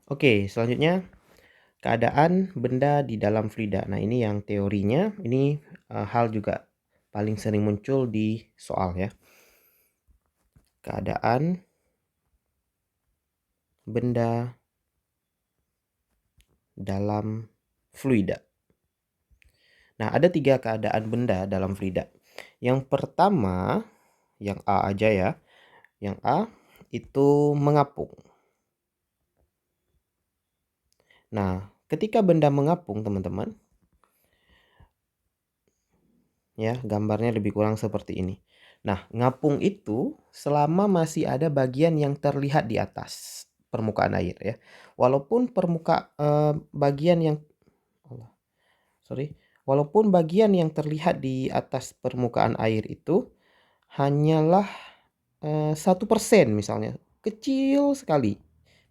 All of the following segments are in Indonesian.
Oke, selanjutnya keadaan benda di dalam fluida. Nah, ini yang teorinya, ini hal juga paling sering muncul di soal ya. Keadaan benda dalam fluida. Nah, ada 3 keadaan benda dalam fluida. Yang pertama, yang A aja ya. Yang A itu mengapung. Nah, ketika benda mengapung, teman-teman, ya, gambarnya lebih kurang seperti ini. Nah, ngapung itu selama masih ada bagian yang terlihat di atas permukaan air ya. Walaupun bagian yang walaupun bagian yang terlihat di atas permukaan air itu hanyalah 1% misalnya, kecil sekali.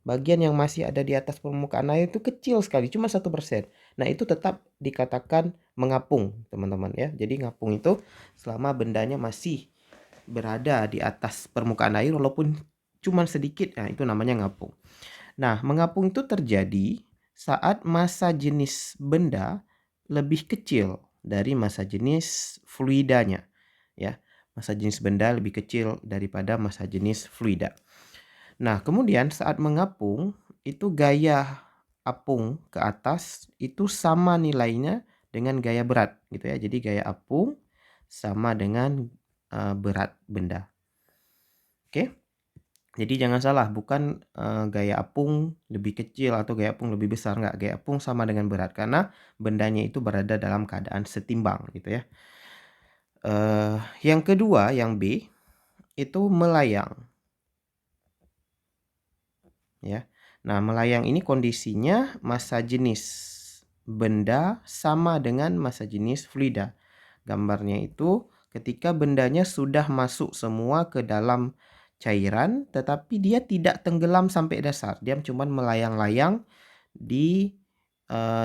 Bagian yang masih ada di atas permukaan air itu kecil sekali, cuma 1%. Nah, itu tetap dikatakan mengapung, teman-teman ya. Jadi ngapung itu selama bendanya masih berada di atas permukaan air walaupun cuma sedikit, nah itu namanya ngapung. Nah, mengapung itu terjadi saat massa jenis benda lebih kecil dari massa jenis fluidanya ya. Massa jenis benda lebih kecil daripada massa jenis fluida. Nah, kemudian saat mengapung itu gaya apung ke atas itu sama nilainya dengan gaya berat gitu ya. Jadi gaya apung sama dengan berat benda. Oke. Jadi jangan salah, bukan gaya apung lebih kecil atau gaya apung lebih besar, enggak. Gaya apung sama dengan berat karena bendanya itu berada dalam keadaan setimbang gitu ya. Yang kedua, yang B itu melayang. Ya. Nah, melayang ini kondisinya massa jenis benda sama dengan massa jenis fluida. Gambarnya itu ketika bendanya sudah masuk semua ke dalam cairan tetapi dia tidak tenggelam sampai dasar. Dia cuma melayang-layang di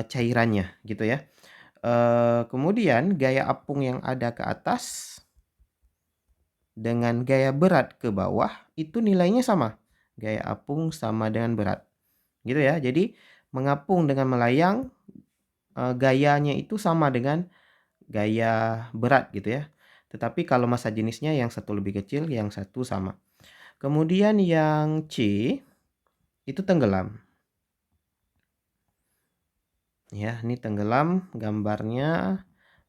cairannya gitu ya. Kemudian gaya apung yang ada ke atas dengan gaya berat ke bawah itu nilainya sama. Gaya apung sama dengan berat. Gitu ya. Jadi mengapung dengan melayang gayanya itu sama dengan gaya berat gitu ya. Tetapi kalau massa jenisnya yang satu lebih kecil, yang satu sama. Kemudian yang C itu tenggelam. Ya, ini tenggelam gambarnya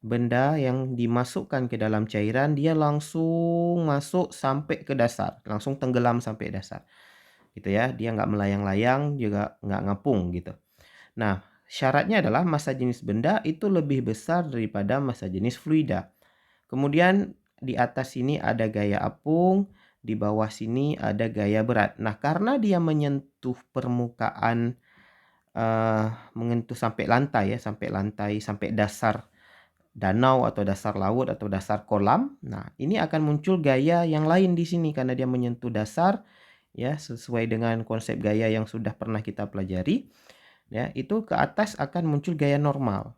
benda yang dimasukkan ke dalam cairan dia langsung masuk sampai ke dasar, langsung tenggelam sampai dasar. Gitu ya, dia nggak melayang-layang juga nggak ngapung gitu. Nah, syaratnya adalah massa jenis benda itu lebih besar daripada massa jenis fluida. Kemudian di atas sini ada gaya apung, di bawah sini ada gaya berat. Nah, karena dia menyentuh permukaan menyentuh sampai lantai ya, sampai dasar danau atau dasar laut atau dasar kolam. Nah, ini akan muncul gaya yang lain di sini karena dia menyentuh dasar ya, sesuai dengan konsep gaya yang sudah pernah kita pelajari. Ya, itu ke atas akan muncul gaya normal.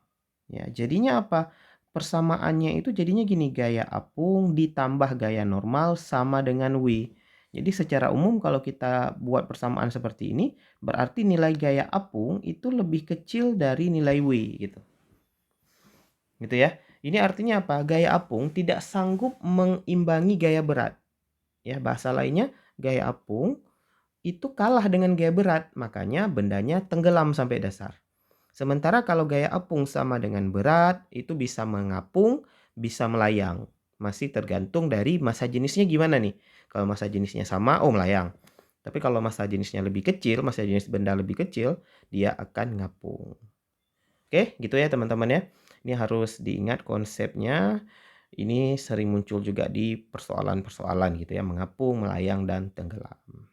Ya, jadinya apa? Persamaannya itu jadinya gini, gaya apung ditambah gaya normal sama dengan W. Jadi secara umum kalau kita buat persamaan seperti ini, berarti nilai gaya apung itu lebih kecil dari nilai W gitu. Gitu ya. Ini artinya apa? Gaya apung tidak sanggup mengimbangi gaya berat. Ya, bahasa lainnya gaya apung itu kalah dengan gaya berat, makanya bendanya tenggelam sampai dasar. Sementara kalau gaya apung sama dengan berat, itu bisa mengapung, bisa melayang. Masih tergantung dari massa jenisnya gimana nih. Kalau massa jenisnya sama, oh melayang. Tapi kalau massa jenisnya lebih kecil, massa jenis benda lebih kecil, dia akan ngapung. Oke, gitu ya teman-teman ya. Ini harus diingat konsepnya. Ini sering muncul juga di persoalan-persoalan gitu ya, mengapung, melayang, dan tenggelam.